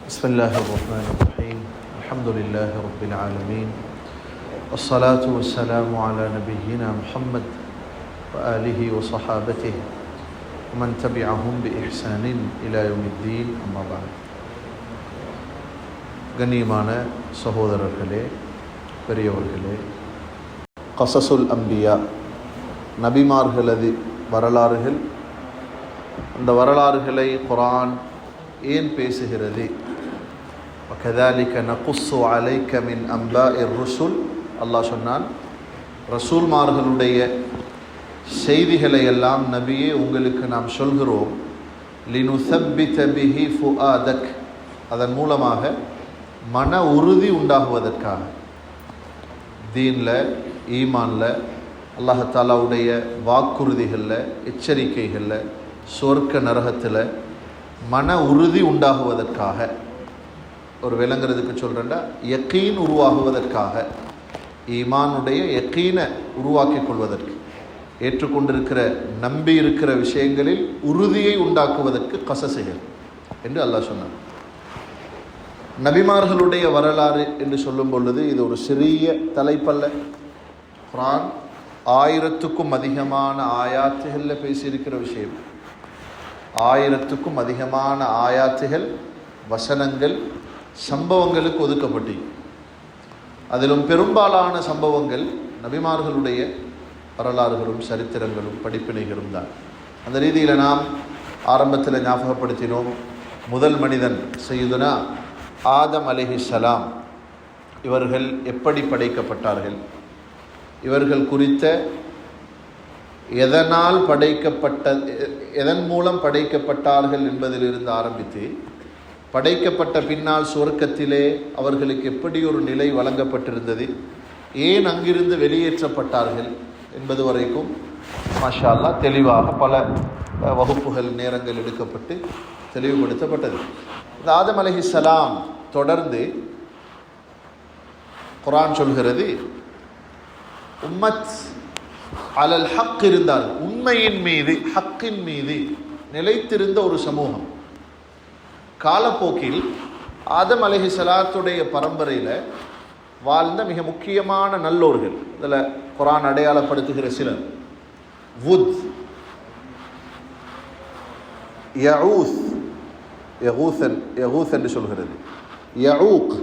بسم الله الرحمن الرحيم الحمد لله رب العالمين والصلاة والسلام على نبينا محمد وآله وصحابته ومن تبعهم بإحسان إلى يوم الدين أما بعد. கண்ணியமான சகோதரர்களே, பெரியவர்களே, கஸஸுல் அம்பியா, நபிமார்களது வரலாறுகள், அந்த வரலாறுகளை குர்ஆன் ஏன் பேசுகிறது? وَكَذَلِكَ نَقُصُّ عَلَيْكَ مِنْ أَنْبَاءِ الرُّسُلِ, அல்லாஹ் சொன்னான், ரசூல்மார்களுடைய செய்திகளை எல்லாம் நபியே உங்களுக்கு நாம் சொல்கிறோம். لِنُثَبِّتَ بِهِ فُؤَادَكَ, அதன் மூலமாக மன உறுதி உண்டாகுவதற்காக. தீனில், ஈமானில், அல்லாஹ் தஆலாவுடைய வாக்குறுதிகளில், எச்சரிக்கைகளில், சொர்க்க நரகத்தில் மன உறுதி உண்டாகுவதற்காக. ஒரு விளங்குறதுக்கு சொல்கிறேன்டா, யக்கீன் உருவாகுவதற்காக, ஈமானுடைய யக்கீனை உருவாக்கி கொள்வதற்கு, ஏற்றுக்கொண்டிருக்கிற நம்பி இருக்கிற விஷயங்களில் உறுதியை உண்டாக்குவதற்கு கஸஸுகள் என்று அல்லாஹ் சொன்னார். நபிமார்களுடைய வரலாறு என்று சொல்லும் பொழுது இது ஒரு சிறிய தலைப்பல்ல. குர்ஆன் 1000க்கும் அதிகமான ஆயாத்துகளில் பேசியிருக்கிற விஷயம். 1000க்கும் அதிகமான ஆயாத்துகள், வசனங்கள், சம்பவங்களுக்கு ஒதுக்கப்பட்டு, அதிலும் பெரும்பாலான சம்பவங்கள் நபிமார்களுடைய வரலாறுகளும் சரித்திரங்களும் படிப்பினைகளும் தான். அந்த ரீதியில் நாம் ஆரம்பத்தில் ஞாபகப்படுத்தினோம், முதல் மனிதன் சையதுனா ஆதம் அலைஹிஸ்ஸலாம், இவர்கள் எப்படி படைக்கப்பட்டார்கள், இவர்கள் குறித்த எதன் மூலம் படைக்கப்பட்டார்கள் என்பதிலிருந்து ஆரம்பித்து, படைக்கப்பட்ட பின்னால் சுவர்க்கத்திலே அவர்களுக்கு எப்படி ஒரு நிலை வழங்கப்பட்டிருந்தது, ஏன் அங்கிருந்து வெளியேற்றப்பட்டார்கள் என்பது வரைக்கும் மாஷா அல்லாஹ் தெளிவாக பல வகுப்புகள், நேரங்கள் எடுக்கப்பட்டு தெளிவுபடுத்தப்பட்டது. இந்த ஆதம் அலைஹிஸ்ஸலாம் தொடர்ந்து குர்ஆன் சொல்கிறது, உம்மத் அலல் ஹக் இருந்தார், உண்மையின் மீது, ஹக்கின் மீது நிலைத்திருந்த ஒரு சமூகம். காலப்போக்கில் ஆதம் அலைஹிஸ்ஸலாத்துடைய பரம்பரையில் வாழ்ந்த மிக முக்கியமான நல்லோர்கள், இதில் குர்ஆன் அடையாளப்படுத்துகிற சிலர், வுத், யகூஸ் என்று சொல்கிறது, யஊக்,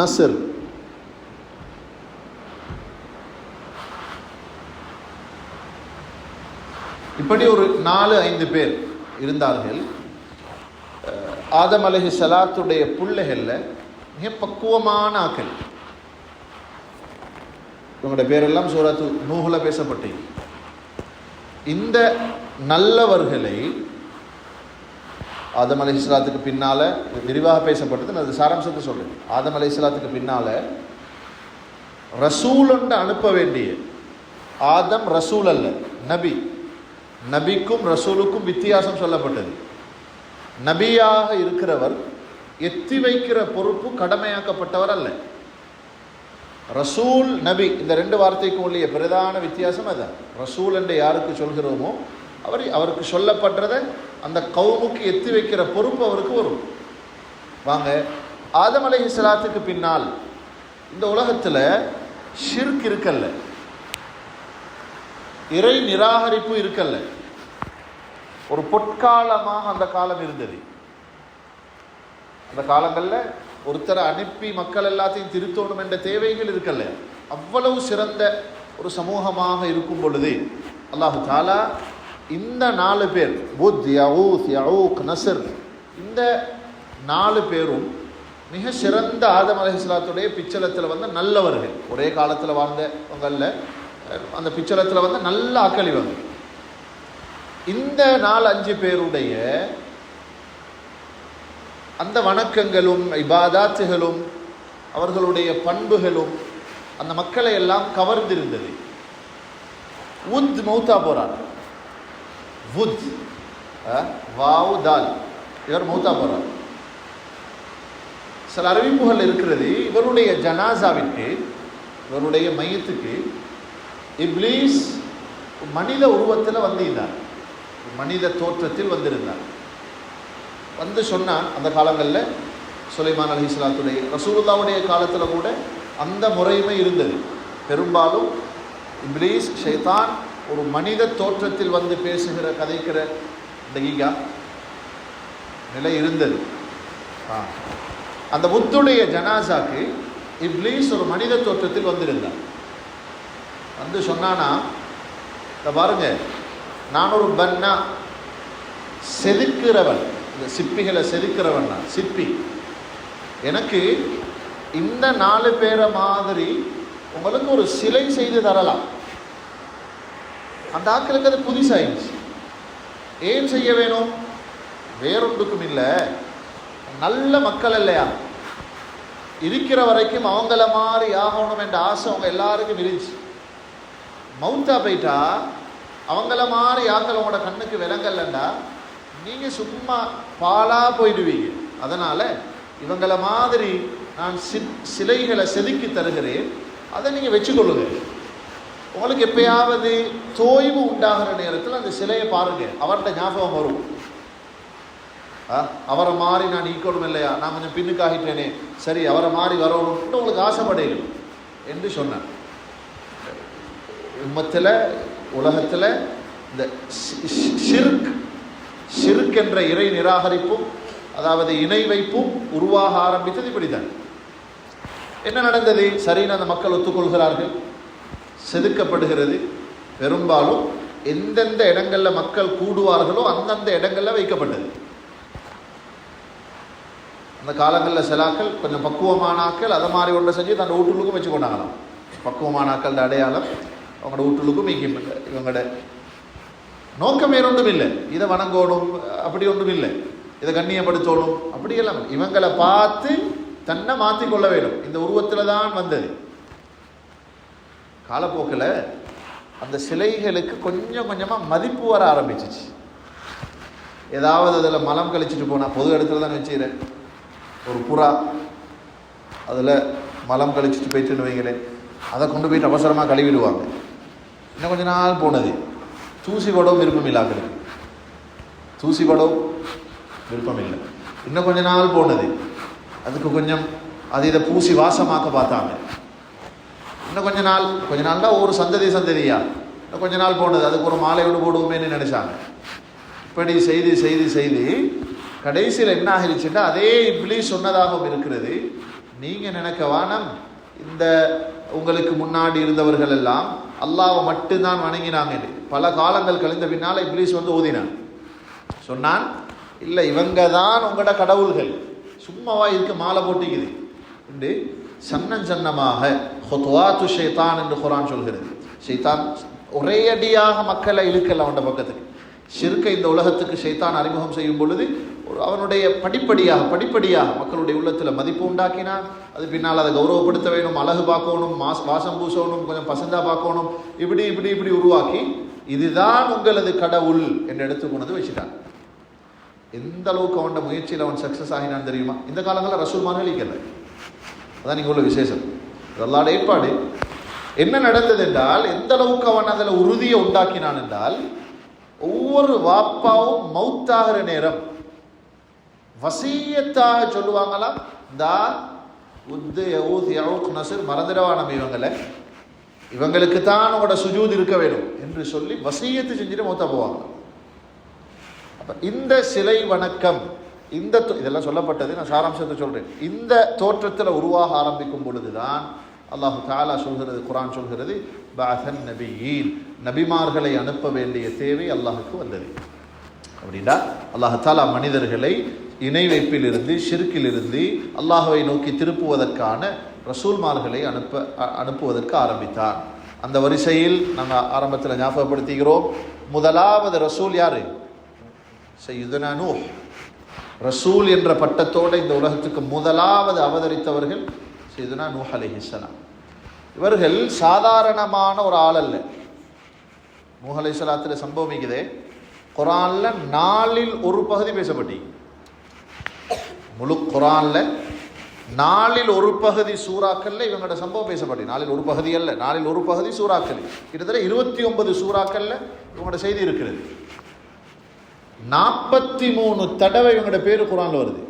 நஸ்ர், இப்படி ஒரு 4-5 பேர் இருந்தார்கள். ஆதம் அலைஹிஸ்ஸலாத்துடைய பிள்ளைகளில் மிக பக்குவமான ஆக்கள். இவங்களுடைய பேரெல்லாம் சூரத்து நூஹ்ல பேசப்பட்டு, இந்த நல்லவர்களை ஆதம் அலைஹிஸ்ஸலாத்துக்கு பின்னால விரிவாக பேசப்பட்டது. அது சாராம்சத்தை சொல்றேன். ஆதம் அலைஹிஸ்ஸலாத்துக்கு பின்னால ரசூல் ஒன்று அனுப்ப வேண்டிய, ஆதம் ரசூல் அல்ல, நபி. நபிக்கும் ரசூலுக்கும் வித்தியாசம் சொல்லப்பட்டது. நபியாக இருக்கிறவர் எத்தி வைக்கிற பொறுப்பு கடமையாக்கப்பட்டவர் அல்ல. ரசூல், நபி, இந்த 2 வார்த்தைக்கும் உள்ள பிரதான வித்தியாசம் அதான். ரசூல் என்று யாருக்கு சொல்கிறோமோ அவருக்கு சொல்லப்படுறத அந்த கௌமுக்கு எத்தி வைக்கிற பொறுப்பு அவருக்கு வரும். வாங்க, ஆதம் அலைஹிஸ்ஸலாத்துக்கு பின்னால் இந்த உலகத்தில் ஷிர்க் இருக்கல்ல, இறை நிராகரிப்பு இருக்கல்ல. ஒரு பொற்காலமாக அந்த காலம் இருந்தது. அந்த காலங்களில் ஒருத்தரை அனுப்பி மக்கள் எல்லாத்தையும் திருத்தணும் என்ற தேவைகள் இருக்கல்ல. அவ்வளவு சிறந்த ஒரு சமூகமாக இருக்கும் பொழுது அல்லாஹு தஆலா இந்த 4 பேர், புத், யஊஸ், யஊக், நஸ்ர், இந்த 4 பேரும் மிக சிறந்த ஆதம் அலைஹிஸ்ஸலாத்துடைய பிச்சலத்தில் வந்த நல்லவர்கள். ஒரே காலத்தில் வாழ்ந்தவங்களில் அந்த பிச்சலத்தில் வந்து நல்ல ஆக்களிவங்க. இந்த 4-5 பேருடைய அந்த வணக்கங்களும் இபாதாத்துகளும் அவர்களுடைய பண்புகளும் அந்த மக்களை எல்லாம் கவர்ந்திருந்தது. வுத் மௌத்தா போறார். வுத், வாவ் தால், இவர் மௌத்தா போறார். சில அறிவிப்புகள் இருக்கிறது, இவருடைய ஜனாசாவிற்கு, இவருடைய மையத்துக்கு இப்லீஸ் மனித உருவத்தில் வந்திருந்தார், மனித தோற்றத்தில் வந்திருந்தார். வந்து சொன்னான். அந்த காலங்களில் சுலைமான் அலைஹிஸ்ஸலாத்துடைய ரசூலுல்லாவுடைய காலத்தில் கூட அந்த முறைமை இருந்தது. பெரும்பாலும் இப்லீஸ் ஷைத்தான் ஒரு மனித தோற்றத்தில் வந்து பேசுகிற கதைக்கிற தகீகா நிலை இருந்தது. அந்த முத்துடைய ஜனாசாக்கு இப்லீஸ் ஒரு மனித தோற்றத்தில் வந்திருந்தார். வந்து சொன்னானா, இதை பாருங்க, நான் ஒரு பன்னா செதுக்கிறவன், இந்த சிப்பிகளை செதுக்கிறவன், நான் சிப்பி. எனக்கு இந்த 4 பேரை மாதிரி உங்களுக்கு ஒரு சிலை செய்து தரலாம். அந்த ஆக்களுக்கு அது புதுசாயிடுச்சு. ஏன் செய்ய வேணும்? வேறொன்றுக்கும் இல்லை, நல்ல மக்கள் இல்லையா, இருக்கிற வரைக்கும் அவங்கள மாதிரி ஆகணும் என்ற ஆசை அவங்க எல்லாருக்கும் இருந்துச்சு. மவுத்தா போயிட்டா அவங்கள மாதிரி ஆக்கள் உங்களோட கண்ணுக்கு விலங்கல்லண்டா நீங்கள் சும்மா பாலா போயிடுவீங்க. அதனால் இவங்கள மாதிரி நான் சிலைகளை செதுக்கி தருகிறேன், அதை நீங்கள் வச்சுக்கொள்ளுங்க. உங்களுக்கு எப்பயாவது தோய்வு உண்டாகிற நேரத்தில் அந்த சிலையை பாருங்கள், அவர்கிட்ட ஞாபகம் வரும். அவரை மாதிரி நான் ஈக்கணும் இல்லையா, நான் கொஞ்சம் பின்னுக்காகிட்டேனே, சரி அவரை மாதிரி வரணும்னு உங்களுக்கு ஆசைப்படையணும் என்று சொன்னார். உம்மத்தில் உலகத்தில் இந்த ஷிர்க் என்ற இறை நிராகரிப்பும், அதாவது இணை வைப்பும் உருவாக ஆரம்பித்தது இப்படித்தான். என்ன நடந்தது? சரின்னு அந்த மக்கள் ஒத்துக்கொள்கிறார்கள், செதுக்கப்படுகிறது. பெரும்பாலும் எந்தெந்த இடங்களில் மக்கள் கூடுவார்களோ அந்தந்த இடங்களில் வைக்கப்பட்டது. அந்த காலங்களில் சிலாக்கள் கொஞ்சம் பக்குவமானாக்கள் அதை மாதிரி ஒன்றை செஞ்சு தன் வீட்டுக்கும் வச்சு கொண்டாங்களாம். பக்குவமானாக்கள் அடையாளம் அவங்களோட வீட்டுக்கும் வைக்க, இவங்களோட நோக்கம் வேறு ஒன்றும் இல்லை, இதை வணங்கணும் அப்படி ஒன்றும் இல்லை, இதை கண்ணியப்படுத்தணும் அப்படியெல்லாம். இவங்களை பார்த்து தன்னை மாற்றிக்கொள்ள வேண்டும். இந்த உருவத்தில் தான் வந்தது. காலப்போக்கில் அந்த சிலைகளுக்கு கொஞ்சம் கொஞ்சமாக மதிப்பு வர ஆரம்பிச்சிச்சு. ஏதாவது அதில் மலம் கழிச்சிட்டு போனால், பொது இடத்துல தான் வச்சுக்கிறேன், ஒரு புறா அதில் மலம் கழிச்சிட்டு போயிட்டுன்னு வைங்களேன், அதை கொண்டு போயிட்டு அவசரமாக கழுவிடுவாங்க. இன்னும் கொஞ்ச நாள் போனது, தூசி படவும் விருப்பம் இல்லாக்களுக்கு, தூசி படவும் விருப்பம் இல்லை. இன்னும் கொஞ்ச நாள் போனது, அதுக்கு கொஞ்சம் அது இதை பூசி வாசமாக்க பார்த்தாங்க. இன்னும் கொஞ்ச நாள் தான் ஒரு சந்ததியா, இன்னும் கொஞ்ச நாள் போனது, அதுக்கு ஒரு மாலையோடு போடுவோமேன்னு நினைச்சாங்க. இப்படி செய்து கடைசியில் என்ன ஆகிடுச்சுன்னா, அதே இப்லீஸ் சொன்னதாகவும் இருக்கிறது. நீங்கள் நினைக்க வானம், இந்த உங்களுக்கு முன்னாடி இருந்தவர்கள் எல்லாம் அல்லாஹ்வை மட்டும்தான் வணங்கினாங்க. பல காலங்கள் கழிந்த பின்னால் இப்லீஸ் வந்து ஓதினான், சொன்னான், இல்லை இவங்க தான் உங்களோட கடவுள்கள், சும்மாவா இதுக்கு மாலை போட்டிக்குது என்று சன்னமாக ஹுத்வாத்து ஷைத்தான் என்று குர்ஆன் சொல்கிறது. ஷைத்தான் ஒரே அடியாக மக்களை இழுக்கல அவனோட பக்கத்துக்கு. ஷிர்கை இந்த உலகத்துக்கு ஷைத்தான் அறிமுகம் செய்யும் பொழுது அவனுடைய படிப்படியாக மக்களுடைய உள்ளத்தில் மதிப்பு உண்டாக்கினான். அது பின்னால் அதை கௌரவப்படுத்த வேணும், அழகு பார்க்கணும், வாசம் பூசணும், கொஞ்சம் பசந்தா பார்க்கணும், இப்படி உருவாக்கி இதுதான் உங்களது கடவுள் என்று எடுத்துக்கொண்டு வச்சுட்டான். எந்த அளவுக்கு அவனோட முயற்சியில் அவன் சக்சஸ் ஆகினான் தெரியுமா? இந்த காலங்களில் ரசூல்மார்கள் இல்லை. அதான் நீங்கள் உள்ள விசேஷம், அதெல்லாம் ஏற்பாடு. என்ன நடந்தது என்றால், எந்த அளவுக்கு அவன் அதில் உறுதியை உண்டாக்கினான் என்றால், ஒவ்வொரு வாப்பாவும் மௌத்தாகிற நேரம் வசியத்தாக சொல்லுவாங்களாம், தா உத்து யஊத் யஊக் நஸ்ர், மறந்துடவானம் இவங்களுக்கு தான் உங்களோட சுஜூத் இருக்க வேணும் என்று சொல்லி வசியத்து செஞ்சுட்டு மௌத்தா போவாங்க. அப்போ இந்த சிலை வணக்கம், இதெல்லாம் சொல்லப்பட்டது, நான் சாராம்சத்தை சொல்றேன். இந்த தோற்றத்தில் உருவாக ஆரம்பிக்கும் பொழுதுதான் அல்லாஹு தஆலா சொல்கிறது, குர்ஆன் சொல்கிறது, பஅஸன் நபியீன், நபிமார்களை அனுப்ப வேண்டிய தேவை அல்லாஹுக்கு வந்தது. அப்படின்னா அல்லாஹு தஆலா மனிதர்களை இணை வைப்பிலிருந்து, ஷிர்கிலிருந்து அல்லாஹுவை நோக்கி திருப்புவதற்கான ரசூல்மார்களை அனுப்புவதற்கு ஆரம்பித்தார். அந்த வரிசையில் நாங்கள் ஆரம்பத்தில் ஞாபகப்படுத்துகிறோம், முதலாவது ரசூல் யாரு? சய்யிதுனா நூஹ். ரசூல் என்ற பட்டத்தோடு இந்த உலகத்துக்கு முதலாவது அவதரித்தவர்கள் சய்யிதுனா நூஹ் அலைஹிஸ்ஸலாம். இவர்கள் சாதாரணமான ஒரு ஆள் அல்ல. நூஹ் அலைஹிஸ்ஸலாத்தில் சம்பவமிக்குதே, குர்ஆன்ல 4இல் ஒரு பகுதி பேசப்பட்டி. முழு குர்ஆன்ல 4இல் ஒரு பகுதி சூறாக்கள்ல இவங்களோட சம்பவம் பேசப்பட்டி. 4இல் ஒரு பகுதி அல்ல, 4இல் ஒரு பகுதி சூறாக்கள். கிட்டத்தட்ட 29 சூறாக்கள்ல இவங்களோட செய்தி இருக்கிறது. 43 தடவை இவங்களோட பேரு குர்ஆன்ல வருது.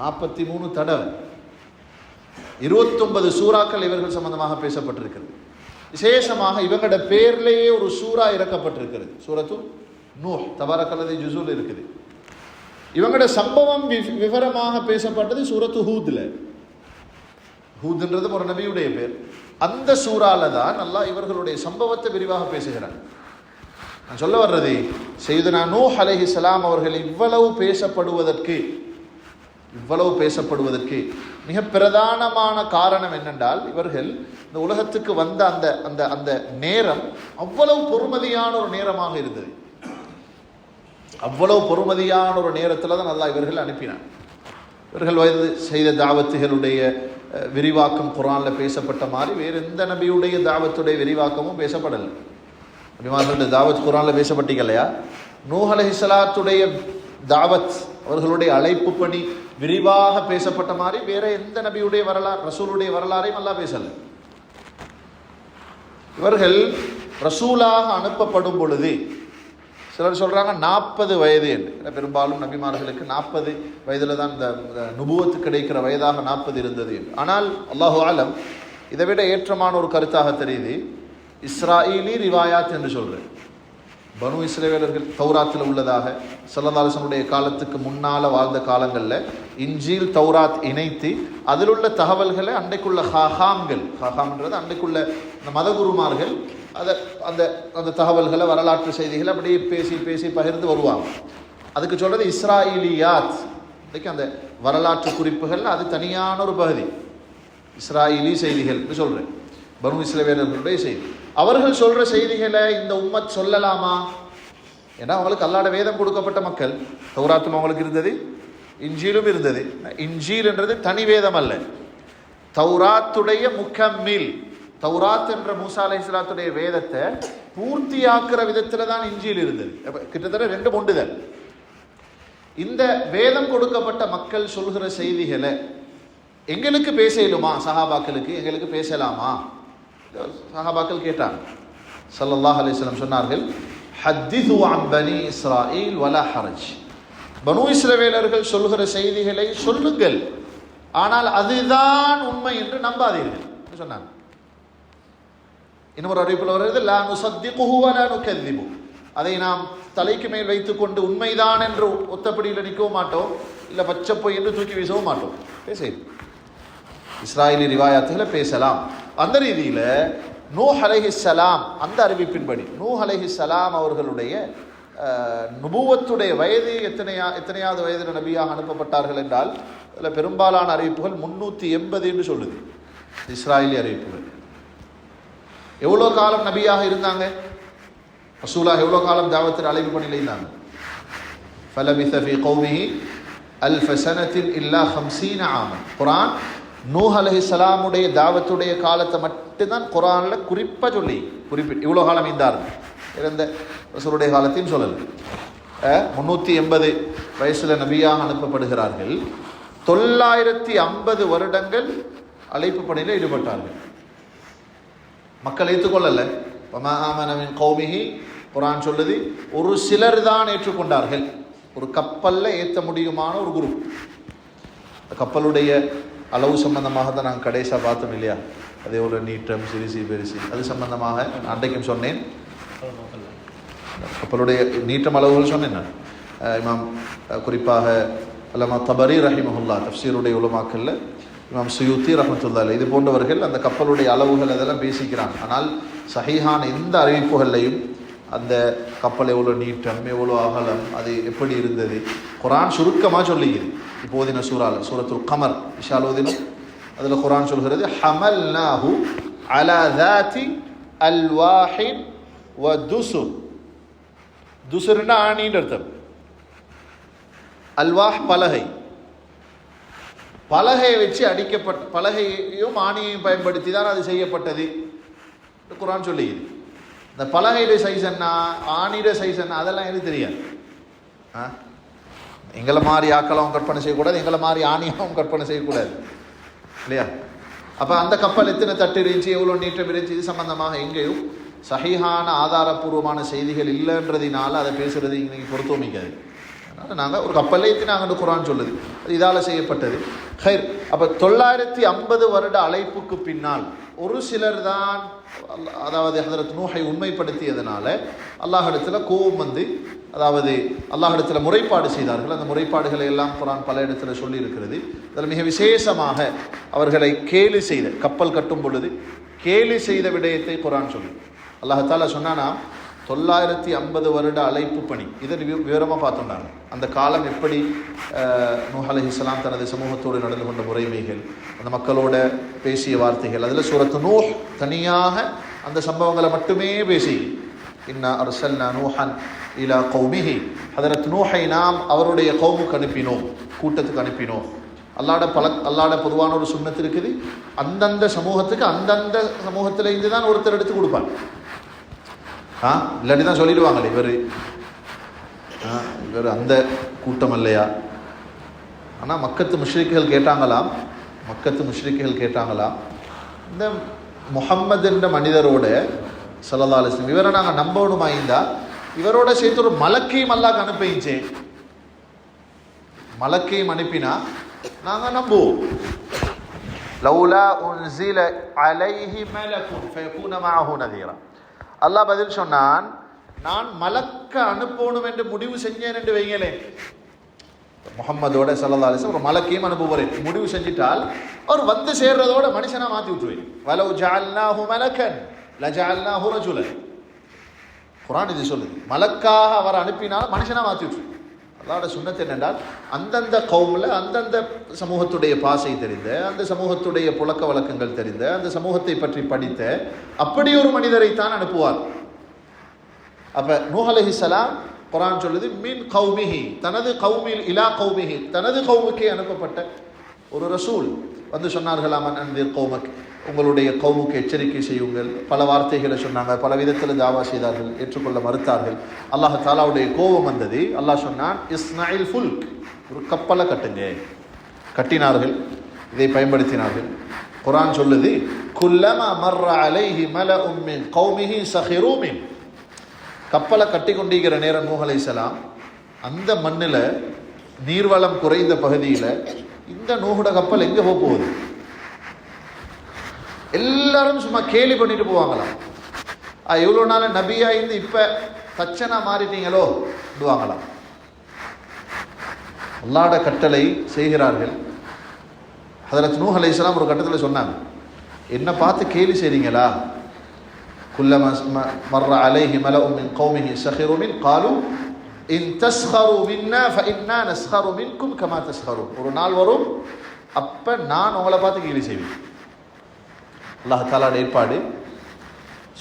43 தடவை. 29 சூறாக்கள் இவர்கள் சம்பந்தமாக பேசப்பட்டிருக்கிறது. விசேஷமாக இவங்களோட பேர்லேயே ஒரு சூரா இறக்கப்பட்டிருக்கிறது. சூரத்து நூஹ் தபாரக்கல்லதி ஜுஸூல் இருக்குது. இவங்களோட சம்பவம் விவரமாக பேசப்பட்டது சூரத்து ஹூத்ல. ஹூத்ன்றது ஒரு நபியுடைய பேர். அந்த சூறால தான் அல்லாஹ் இவர்களுடைய சம்பவத்தை விரிவாக பேசுகிறார். நான் சொல்ல வர்றது, சையதுனா நூஹ் அலைஹிஸ்ஸலாம் அவர்கள் இவ்வளவு பேசப்படுவதற்கு மிக பிரதானமான காரணம் என்னென்றால், இவர்கள் இந்த உலகத்துக்கு வந்த அந்த அந்த அந்த நேரம் அவ்வளவு பொறுமதியான ஒரு நேரமாக இருந்தது. அவ்வளவு பொறுமதியான ஒரு நேரத்தில் தான் அல்லாஹ் இவர்கள் அனுப்பினார். இவர்கள் செய்த தாவத்துகளுடைய விரிவாக்கம் குர்ஆன்ல பேசப்பட்ட மாதிரி வேறு எந்த நபியுடைய தாவத்துடைய விரிவாக்கமும் பேசப்படலை. நபிமார்களுடைய தாவத் குர்ஆன்ல பேசப்பட்டீங்க இல்லையா? நூஹ் அலைஹிஸ்ஸலாத்துடைய தாவத், அவர்களுடைய அழைப்பு பணி விரிவாக பேசப்பட்ட மாதிரி வேற எந்த நபியுடைய வரலாறு, ரசூலுடைய வரலாறையும் அல்லாஹ் பேசல. இவர்கள் ரசூலாக அனுப்பப்படும் பொழுது சிலர் சொல்றாங்க 40 வயது என்று. பெரும்பாலும் நபிமார்களுக்கு 40 வயதுல தான் இந்த நுபுவத்து கிடைக்கிற வயதாக 40 இருந்தது என்று. ஆனால் அல்லாஹு ஆலம் இதை விட ஏற்றமான ஒரு கருத்தாக தெரியுது. இஸ்ராயீலி ரிவாயாத் என்று சொல்றேன். பனு இஸ்ரவேலர்கள் தௌராத்தில் உள்ளதாக ஸல்லல்லாஹு அலைஹி வஸல்லம் காலத்துக்கு முன்னால வாழ்ந்த காலங்களில் இன்ஜீல் தௌராத் இணைத்து அதில் உள்ள தகவல்களை அன்றைக்குள்ள ஹாஹாம்ன்றது அன்றைக்குள்ள இந்த மதகுருமார்கள் அதை அந்த அந்த தகவல்களை வரலாற்று செய்திகளை அப்படியே பேசி பேசி பகிர்ந்து வருவாங்க. அதுக்கு சொல்றது இஸ்ராயீலியாத். இன்றைக்கு அந்த வரலாற்று குறிப்புகள் அது தனியான ஒரு பகுதி. இஸ்ராயீலி செய்திகள் சொல்றேன், பனு இஸ்ரவேலர்களுடைய செய்தி. அவர்கள் சொல்ற செய்திகளை இந்த உம்மத் சொல்லலாமா? ஏன்னா அவங்களுக்கு அல்லாஹ்வுடைய வேதம் கொடுக்கப்பட்ட மக்கள். தௌராத்தும் அவங்களுக்கு இருந்தது, இன்ஜீலும் இருந்தது. இன்ஜீல் என்றது தனி வேதம் அல்ல, தௌராத்துடைய முக்கம்மில். தௌராத் என்ற மூசா அலைஹிஸ்ஸலாத்துடைய வேதத்தை பூர்த்தியாக்குற விதத்துல தான் இன்ஜீல் இருந்தது. கிட்டத்தட்ட 2 ஒன்றுதல். இந்த வேதம் கொடுக்கப்பட்ட மக்கள் சொல்கிற செய்திகளை எங்களுக்கு பேசலுமா? சஹாபாக்களுக்கு எங்களுக்கு பேசலாமா? சஹாபாக்கள் கேட்டாங்க. ஸல்லல்லாஹு அலைஹி வஸல்லம் சொன்னார்கள், ஹத்திது அன் பனி இஸ்ராயீல் வலா ஹரஜ். பனு இஸ்ரவேலர்கள் சொல்கிற செய்திகளை சொல்லுங்கள், ஆனால் அதுதான் உண்மை என்று நம்பாதீர்கள் சொன்னாங்க. இன்னொரு அறிவிப்பில் வருகிறது, லா நுஸத்திகுஹு வலா நுகذிபு. அதை நாம் தலைக்கு மேல் வைத்துக் கொண்டு உண்மைதான் என்று ஒத்தப்படியில் நிற்கவும் மாட்டோம், இல்லை பச்சை பொய் என்று தூக்கி வீசவும் மாட்டோம். இஸ்ராயலி ரிவாயாத்துகளை பேசலாம். அந்த ரீதியில் நூஹ் அலைஹிஸ்ஸலாம் அந்த அறிவிப்பின்படி நூஹ் அலைஹிஸ்ஸலாம் அவர்களுடைய நுபுவத்துடைய வயது எத்தனையாவது வயதில் நபியாக அனுப்பப்பட்டார்கள் என்றால் அதில் பெரும்பாலான அறிவிப்புகள் 380 என்று சொல்லுது. இஸ்ராயலி அறிவிப்புகள். எவ்வளோ காலம் நபியாக இருந்தாங்க? ரசூலாக எவ்வளோ காலம் தாவத்தில் அழைப்பு பணியில் இருந்தாங்க? ஃபலபிஸ ஃபீ கௌமிஹி அல்ஃப ஸனத்தின் இல்லா 50 ஆமன். குர்ஆன் நூஹ் அலைஹிஸ்ஸலாமுடைய தாவத்துடைய காலத்தை மட்டும்தான் குர்ஆன்ல குறிப்பாக குறிப்பிட்டு இவ்வளோ காலம் இருந்தார்கள். இறந்த ரசூலுடைய காலத்தையும் சொல்லலை. 380 வயசுல நபியாக அனுப்பப்படுகிறார்கள். 950 வருடங்கள் அழைப்பு பணியில் ஈடுபட்டார்கள். மக்கள் ஏற்றுக்கொள்ளல. வமா ஆமன மின் கௌமிஹி, குர்ஆன் சொல்லுது, ஒரு சிலர் தான் ஏற்றுக்கொண்டார்கள். ஒரு கப்பல்ல ஏற்ற முடியுமான ஒரு குரூப். கப்பலுடைய அளவு சம்பந்தமாக தான் நாங்கள் கடைசியாக பார்த்தோம் இல்லையா? அதே ஒரு நீட்டம் சிறுசி பெருசி அது சம்பந்தமாக அன்றைக்கும் சொன்னேன். கப்பலுடைய நீட்டம் அளவுகள் சொன்னேன் நான். இமாம் குறிப்பாக அல்லாமா தபரி ரஹிமஹுல்லா தஃப்சீருடைய உலமாக்கல்ல, இமாம் சுயூத்தி ரஹ்மத்துல்லாஹி அலைஹி, இது போன்றவர்கள் அந்த கப்பலுடைய அளவுகள் அதெல்லாம் பேசிக்கிறாங்க. ஆனால் சஹீஹான எந்த அறிவிப்புகள்லையும் அந்த கப்பல் எவ்வளோ நீட்டம், எவ்வளோ அகலம், அது எப்படி இருந்தது, குர்ஆன் சுருக்கமாக சொல்லிக்குது. இப்போதின சூரத்துல் கமர் இஷாலோதினம் அதில் குர்ஆன் சொல்கிறது, ஹமல்நாஹு அலா ذாத்தி அல்வாஹின் வ துசுர். துசுர்னா ஆணின்னு அர்த்தம். அல்வாஹ் பலகை. பலகையை வச்சு அடிக்கப்பட்ட பலகையும் ஆணியையும் பயன்படுத்தி தான் அது செய்யப்பட்டது குர்ஆன் சொல்லிக்குது. இந்த பலகையுடைய சைஸ் என்ன, ஆணியுடைய சைஸ் என்ன, அதெல்லாம் எனக்கு தெரியாது. எங்களை மாதிரி ஆக்களாவும் கற்பனை செய்யக்கூடாது, எங்களை மாதிரி ஆணியாவும் கற்பனை செய்யக்கூடாது இல்லையா? அப்போ அந்த கப்பல் எத்தனை தட்டு இருந்துச்சு, எவ்வளோ நீட்டம் இருந்துச்சு, இது சம்பந்தமாக எங்கேயும் சஹீஹான ஆதாரபூர்வமான செய்திகள் இல்லைன்றதினால அதை பேசுறது இன்னைக்கு பொருத்தமிக்காது. நாங்கள் ஒரு கப்பலை ஏற்றினாங்கன்னு குர்ஆன் சொல்லுது. அது இதால் செய்யப்பட்டது. ஹைர். அப்போ 950 வருட அழைப்புக்கு பின்னால் ஒரு சிலர் தான், அதாவது ஹதரத் நூஹை உண்மைப்படுத்தியதனால அல்லாஹ்விடத்தில் கோபம் வந்து, அதாவது அல்லாஹ்விடத்தில் முறைப்பாடு செய்தார்கள். அந்த முறைப்பாடுகளை எல்லாம் குர்ஆன் பல இடத்துல சொல்லி இருக்கிறது. அதில் மிக விசேஷமாக அவர்களை கேலி செய்த, கப்பல் கட்டும் பொழுது கேலி செய்த விடயத்தை குர்ஆன் சொல்லு. அல்லாஹ் தஆலா சொன்னானா 950 வருட அழைப்பு பணி. இதை விவரமாக பார்த்தோம்னாங்க. அந்த காலம் எப்படி நூஹ் அலைஹிஸ்ஸலாம் தனது சமூகத்தோடு நடந்து கொண்ட முறைமைகள், அந்த மக்களோட பேசிய வார்த்தைகள், அதில் சூரத்து நூஹ் தனியாக அந்த சம்பவங்களை மட்டுமே பேசி, இன்னா அர்சல்னா நூஹன் இலா கௌமிஹி, ஹதரத் நூஹை நாம் அவருடைய கௌமுக்கு அனுப்பினோம், கூட்டத்துக்கு அனுப்பினோம். அல்லாட பொதுவான ஒரு சுன்னத்து இருக்குது. அந்தந்த சமூகத்துக்கு அந்தந்த சமூகத்தில் இருந்து தான் ஒருத்தர் எடுத்து கொடுப்பார். இல்லாட்டி தான் சொல்லிடுவாங்களே இவர் அந்த கூட்டம் இல்லையா. ஆனால் மக்கத்து முஷ்ரிக்குகள் கேட்டாங்களாம், இந்த முஹம்மது என்ற மனிதரோட ஸல்லல்லாஹு அலைஹி வஸல்லம் இவரை நாங்கள் நம்பணுமா இருந்தா இவரோட சேர்த்து ஒரு மலக்கையும் அல்லாஹ் அனுப்பிச்சே, மலக்கையும் அனுப்பினா நாங்கள் நம்புவோம். லௌலா உன்ஸில அலைஹி மலகுன் ஃபயகூன மஅஹு நதீரா. அல்லாஹ் பதில் சொன்னான், நான் மலக்க அனுப்பணும் என்று முடிவு செஞ்சேன் என்று வைங்களேன். முஹம்மதோட ஸல்லல்லாஹு அலைஹி வஸல்லம் ஒரு மலக்கையும் அனுப்புகிறேன் முடிவு செஞ்சிட்டால் அவர் வந்து சேர்றதோட மனுஷனா மாற்றி விட்டுருவேன். வலவ் ஜஅல்னாஹு மலக்கன் லஜஅல்னாஹு ரஜுலன். குர்ஆன் இது சொல்லுது. மலக்காக அவர் அனுப்பினால் மனுஷனா மாற்றி விட்டுருவேன். அல்லாஹ்வோட சுன்னத் என்னென்றால் அந்தந்த கௌமில் அந்தந்த சமூகத்துடைய பாசை தெரிந்த, அந்த சமூகத்துடைய புழக்க வழக்கங்கள் தெரிந்த, அந்த சமூகத்தை பற்றி படித்த அப்படி ஒரு மனிதரை தான் அனுப்புவார். அப்போ நூஹ் அலைஹிஸ்ஸலாம் குர்ஆன் சொல்லுது மின் கௌமிஹி, தனது கௌமில் இலா கௌமிஹி, தனது கௌமுக்கே அனுப்பப்பட்ட ஒரு ரசூல் வந்து சொன்னார்கள், அமன் அன்திர் கௌமக், உங்களுடைய கௌமுக்கு எச்சரிக்கை செய்யுங்கள். பல வார்த்தைகளை சொன்னாங்க, பல விதத்தில் தாவா செய்தார்கள், ஏற்றுக்கொள்ள மறுத்தார்கள். அல்லாஹ் தாலாவுடைய கோபம் வந்தது. அல்லாஹ் சொன்னான், இஸ்னாயில் ஃபுல்க், ஒரு கப்பலை கட்டுங்க. கட்டினார்கள், இதை பயன்படுத்தினார்கள். குர்ஆன் சொல்லுது, குல்லமா மர்ர அலைஹி மலஉம் மின் கௌமிஹி சஹிரு மின். கப்பலை கட்டி கொண்டிருக்கிற நேரம் நூஹ் அலைஹிஸ்ஸலாம் அந்த மண்ணில் நீர்வளம் குறைந்த பகுதியில் இந்த நூஹுட கப்பல் எங்கே போகுது? எல்லாரும் சும்மா கேலி பண்ணிட்டு போவாங்களாம். எவ்வளோ நாள் நபியா இருந்து இப்போ தச்சனா மாறிட்டீங்களோ விடுவாங்களாம். அல்லாஹ்வுடைய கட்டளை செய்கிறார்கள். ஹதரத் நூஹ் அலைஹிஸ்ஸலாம் ஒரு கட்டத்தில் சொன்னாங்க, என்ன பார்த்து கேலி செய்றீங்களா? குல்லமா மர்ர அலைஹி மலஉம் மின் கௌமிஹி சஹிரு மின் காலு இன் தஸ்ஹரு மின்னா ஃபஇன்னா நஸ்ஹரு மின்கும் கமா தஸ்ஹரு. ஒரு நாள் வரும், அப்போ நான் உங்களை பார்த்து கேலி செய்வேன். அல்லாஹ் தஆலாவுடைய ஏற்பாடு.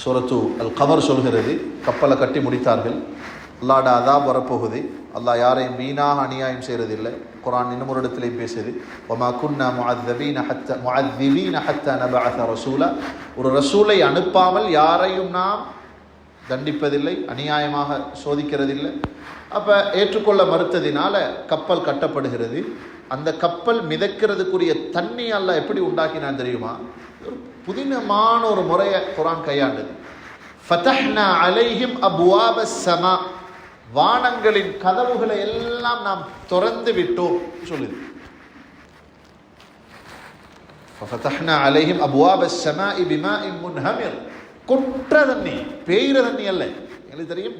சூரத்து அல் கமர் சொல்கிறது, கப்பலை கட்டி முடித்தார்கள். அல்லாஹ்வுடைய அதாப் வரப்போகுது. அல்லாஹ் யாரையும் வீணாக அநியாயம் செய்கிறதில்லை. குர்ஆன் இன்னும் ஒரு இடத்துலையும் பேசுது, வமா குன்னா முஅذிபீன ஹத்தா நபஅஸ ரசூலா. ஒரு ரசூலை அனுப்பாமல் யாரையும் நாம் தண்டிப்பதில்லை, அநியாயமாக சோதிக்கிறதில்லை. அப்போ ஏற்றுக்கொள்ள மறுத்ததினால கப்பல் கட்டப்படுகிறது. அந்த கப்பல் மிதக்கிறதுக்குரிய தண்ணி அல்லாஹ் எப்படி உண்டாக்கினான் தெரியுமா? புதினமான ஒரு முறையை குர்ஆன் கையாண்டது. ஃபதஹ்னா அலைஹிம் அப்வாபஸ் ஸமா, வானங்களின் கதவுகளை எல்லாம் நாம் திறந்து விட்டோம் சொல்லுது. ஃபதஹ்னா அலைஹிம் அப்வாபஸ் ஸமாஇ பிமாஇன் முன்ஹமிர். கொற்ற தண்ணி, பெய்கிற தண்ணி அல்ல. எங்களுக்கு தெரியும்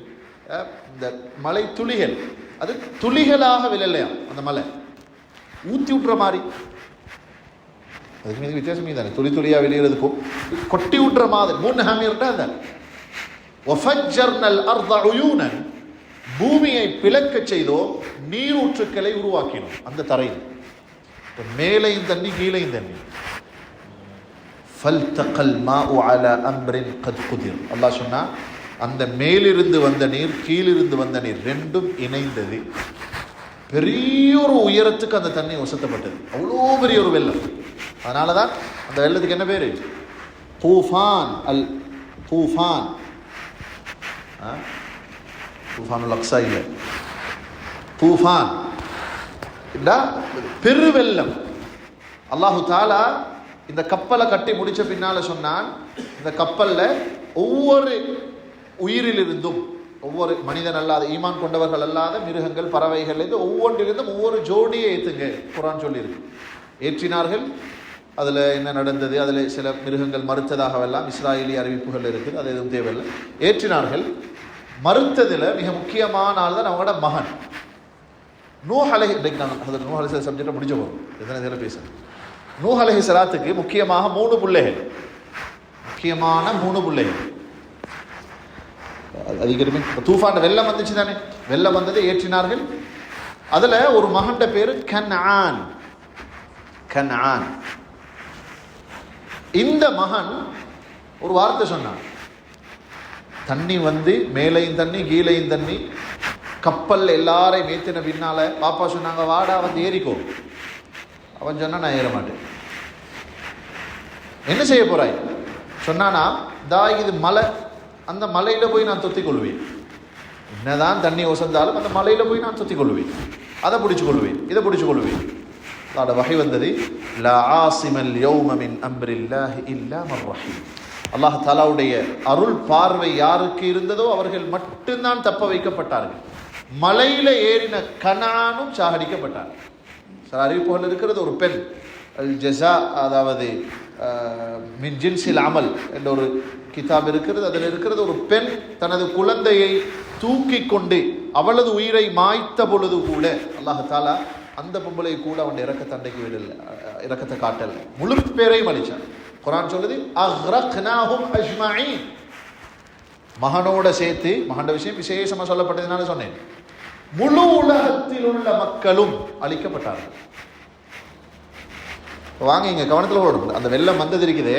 இந்த மலை துளிகள், அது துளிகளாக விழலையா அந்த மலை, ஊற்றி விட்டுற மாதிரி. அதுக்கு மீது வித்தியாசமே தானே, துளி துளியாக வெளியிறதுக்கும் கொட்டி விட்டுற மாதிரி. முன்ஹமிர்னா அந்த வஃபஜ்ஜர்னல் அர்த உயூனன், பூமியை பிளக்க செய்தோம், நீரூற்றுக்களை உருவாக்கினோம் அந்த தரையில். மேலையும் தண்ணி கீழையும் தண்ணி. ஃபல்தகல் மாஉ அலா அம்ரின் கத் குதிர். அல்லாஹ் சொன்னா, அந்த மேலிருந்து வந்த நீர் கீழிருந்து வந்த நீர் ரெண்டும் இணைந்தது. பெரிய ஒரு உயரத்துக்கு அந்த தண்ணி வசத்தப்பட்டது. அவ்வளோ பெரிய ஒரு வெள்ளம். அதனால தான் அந்த வெள்ளத்துக்கு என்ன பேரு? தூஃபான். அல் தூஃபான், தூஃபானுல் அக்ஸா இல்லை, தூஃபான் பெருவெள்ளம். அல்லாஹு தாலா இந்த கப்பலை கட்டி முடிச்ச பின்னால சொன்னான், இந்த கப்பல்ல ஒவ்வொரு உயிரிலிருந்தும் ஒவ்வொரு மனிதன் அல்லாத ஈமான் கொண்டவர்கள் அல்லாத மிருகங்கள் பறவைகள் இது ஒவ்வொன்றிலிருந்தும் ஒவ்வொரு ஜோடியை ஏற்றுங்க குர்ஆன் சொல்லியிருக்கு. ஏற்றினார்கள். அதில் என்ன நடந்தது, அதில் சில மிருகங்கள் மறுத்ததாகவெல்லாம் இஸ்ராயேலிய அறிவிப்புகள் இருக்குது, அது எதுவும் தேவையில்லை. ஏற்றினார்கள். மறுத்ததில் மிக முக்கியமான ஆள் தான் அவங்களோட மகன் நூஹ் அலைஹி. இன்றைக்கு நான் அதில் நூஹ் அலைஹி சப்ஜெக்டை முடிஞ்ச போகிறோம், எத்தனை இதில் பேசுகிறேன். நூஹ் அலைஹிஸ்ஸலாத்துக்கு முக்கியமாக 3 பிள்ளைகள், முக்கியமான 3 பிள்ளைகள். அதிகமே தூஃபான் வெள்ளம் வந்துச்சு தானே, வெள்ளம் வந்தது, ஏற்றினார்கள். அதில் ஒரு மகன்ட பேரு கன்ஆன். கன்ஆன் இந்த மகன் ஒரு வார்த்தை சொன்னான். தண்ணி வந்து மேலையும் தண்ணி கீழையும் தண்ணி, கப்பல் எல்லாரையும் ஏற்றின பின்னால பாப்பா சொன்னாங்க வாடா வந்து ஏறிக்கோ. அவன் சொன்னா நான் ஏற மாட்டேன். என்ன செய்ய போறாய் சொன்னானா, தா இது மலை, அந்த மலையில போய் நான் தொத்திக் கொள்வேன். என்னதான் தண்ணி ஒசந்தாலும் அந்த மலையில போய் நான் தொத்திக் கொள்வேன், அதை பிடிச்சு கொள்வேன், இதை பிடிச்சு கொள்வேன். அதோட வகை வந்தது லா ஆசிமல் யௌம மின் அம்ரில்லாஹி இல்லா மர் ரஹீம். அல்லாஹ் தஆலாவுடைய அருள் பார்வை யாருக்கு இருந்ததோ அவர்கள் மட்டும்தான் தப்ப வைக்கப்பட்டார்கள். மலையில ஏறின கனானும் சாகடிக்கப்பட்டார். சில அறிவிப்புகள் இருக்கிறது, ஒரு பெண் அல் ஜஸா, அதாவது மின் ஜின்சில் அமல் என்ற ஒரு கிதாப் இருக்கிறது. அதில் இருக்கிறது, ஒரு பெண் தனது குழந்தையை தூக்கி கொண்டு அவளது உயிரை மாய்த்த பொழுது கூட அல்லாஹ் தஆலா அந்த பொம்பளை கூட அவன் இறக்க தண்டைக்கு விடல, இறக்கத்தை காட்டல, முழு பேரையும் அழிச்சான். குர்ஆன் சொல்லுது அக்ரக்னாஹும் அஜ்மஈன். மகனோட சேர்த்து, மகண்ட விஷயம் விசேஷமா சொல்லப்பட்டதுனால சொன்னேன், முழு உலகத்தில் உள்ள மக்களும் அழிக்கப்பட்டார்கள். வாங்க இங்க கவனத்தில் ஓடும். அந்த வெள்ளம் வந்தது இருக்குது,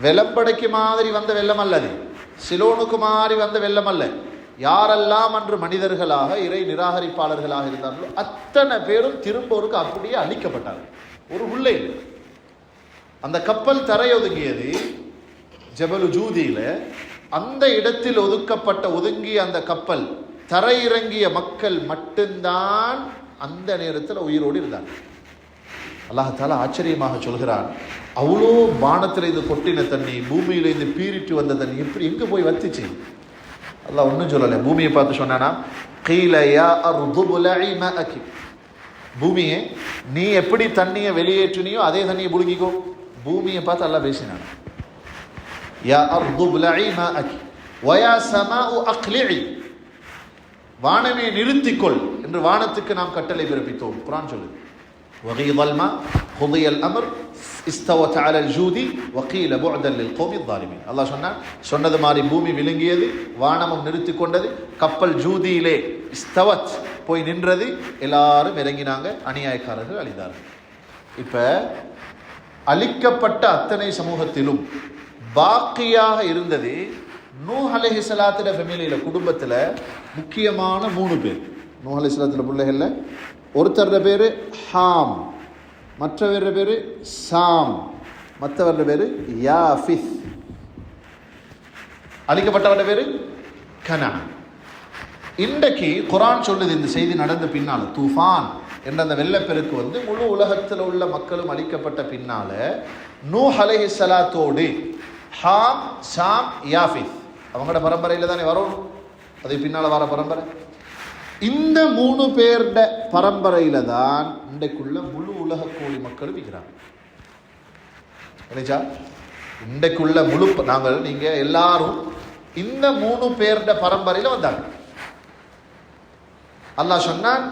வெள்ளப்படைக்கு மாதிரி வந்த வெள்ளம் அல்ல, அது சிலோனுக்கு மாதிரி வந்த வெள்ளம் அல்ல. யாரெல்லாம் அன்று மனிதர்களாக இறை நிராகரிப்பாளர்களாக இருந்தார்களோ அத்தனை பேரும் திரும்போருக்கு அப்படியே அழிக்கப்பட்டார்கள். ஒரு உள்ளே இல்லை. அந்த கப்பல் தரையொதுங்கியது ஜபலு ஜூதியில. அந்த இடத்தில் ஒதுங்கிய அந்த கப்பல் தரையிறங்கிய மக்கள் மட்டும்தான் அந்த நேரத்தில் உயிரோடு இருந்தார்கள். அல்லாஹ் தஆலா ஆச்சரியமாக சொல்கிறான், அவ்வளோ வானத்திலிருந்து கொட்டின தண்ணி, பூமியிலிருந்து பீரிட்டு வந்த தண்ணி எப்படி எங்க போய் வத்துச்சு? அல்லாஹ் ஒன்றும் சொல்லலை. பூமியை பார்த்து சொன்னானா, கீல யா அர்து புலஇ மாஅகி. பூமியே நீ எப்படி தண்ணியை வெளியேற்றினியோ அதே தண்ணியை புடுங்கிக்கோ. பூமியை பார்த்து அல்லாஹ் பேசினான், யா அர்து புலஇ மாஅகி வயா ஸமாஉ அக்லிஇ. வானமே நிறுத்திக்கொள் என்று வானத்துக்கு நாம் கட்டளை பிறப்பித்தோம். குர்ஆன் சொல்லுது وغيض الماء قضي الامر استوت على الجود وقيل بعدا للقوم الظالمين. அல்லாஹ் சொன்னது மாதிரி பூமி விழுங்கியது, வானமும் நிறுத்தி கொண்டது, கப்பல் ஜூதியிலே இஸ்தவத் போய் நின்றது, எல்லாரும் இறங்கினாங்க, அநியாயக்காரர்கள் அழிந்தார்கள். இப்ப அழிக்கப்பட்ட அத்தனை சமூகத்திலும் பாக்கியாக இருந்தது நூஹ் அலைஹிஸ்ஸலாத்துடைய ஃபேமிலியில, குடும்பத்துல முக்கியமான 3 பேர். நூஹ் அலைஹிஸ்ஸலாத்துடைய பிள்ளைகள்ல ஒருத்தர் பேரு ஹாம், மற்றவர் பேரு சாம், மற்றவர் பேரு யாஃபிஸ். அழிக்கப்பட்டவர பேரு கனான். இன்றைக்கு குர்ஆன் சொல்லுது, இந்த செய்தி நடந்த பின்னால, தூஃபான் என்ற அந்த வெள்ளப்பெருக்கு வந்து முழு உலகத்தில் உள்ள மக்களும் அழிக்கப்பட்ட பின்னால நூஹ் அலைஹிஸ்ஸலாத்தோடு ஹாம், சாம், யாஃபிஸ் அவங்களோட பரம்பரையில் தானே வரும், அது பின்னால வர பரம்பரை. இந்த 3 பேருட பரம்பரையில தான் இன்றைக்குள்ள முழு உலக கோடி மக்கள் இருக்கிறாங்க. இன்றைக்குள்ள முழு நீங்க எல்லாரும் இந்த 3 பேருட பரம்பரையில வந்தாங்க. அல்லாஹ் சொன்னான்,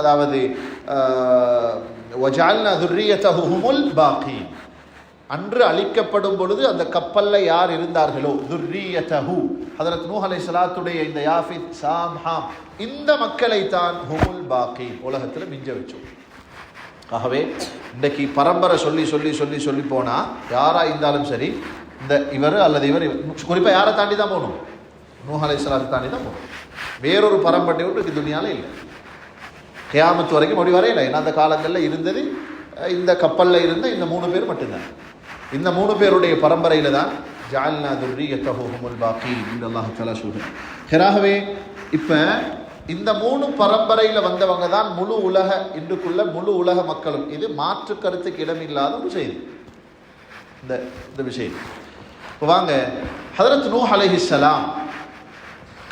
அதாவது வஜஅல்னா ذُرِّيَّتَهُ هُمُ الْبَاقِينَ. அன்று அழிக்கப்படும் பொழுது அந்த கப்பல்ல யார் இருந்தார்களோ, துர்ரியதஹு, ஹஜ்ரத் நூஹ் அலைஹிஸ்ஸலாத்துடைய இந்த யாஃபித், சாம், ஹாம், இந்த மக்களை தான் ஹுமுல் பாக்கீன் உலகத்துல மிஞ்ச வச்சோம். ஆகவே இன்றைக்கு பரம்பரை சொல்லி சொல்லி சொல்லி சொல்லி போனா யாரா இருந்தாலும் சரி, இந்த இவர் அல்லது இவர், குறிப்பா யாரை தாண்டி தான் போகணும், நூஹ் அலைஹிஸ்ஸலாத்தை தாண்டி தான் போகணும். வேறொரு பரம்பரை ஒன்று துனியால இல்லை, கியாமத் வரைக்கும் அப்படி வரையில. ஏன்னா அந்த காலங்களில் இருந்தது இந்த கப்பல்ல இருந்த இந்த 3 பேர் மட்டும்தான். இந்த 3 பேருடைய பரம்பரையில தான் ஜஅல்னா ذُرِّيَّتَهُ هُمُ الْبَاقِينَ என்று அல்லாஹ் தஆலா சொல்றார். ஹராகவே இப்ப இந்த 3 பரம்பரையில வந்தவங்க தான் முழு உலக, இன்றுக்குள்ள முழு உலக மக்களும். இது மாற்று கருத்துக்கு இடமில்லாத ஒரு செய்தி இந்த விஷயம். வாங்க, ஹஜ்ரத் நூஹ் அலைஹிஸ்ஸலாம்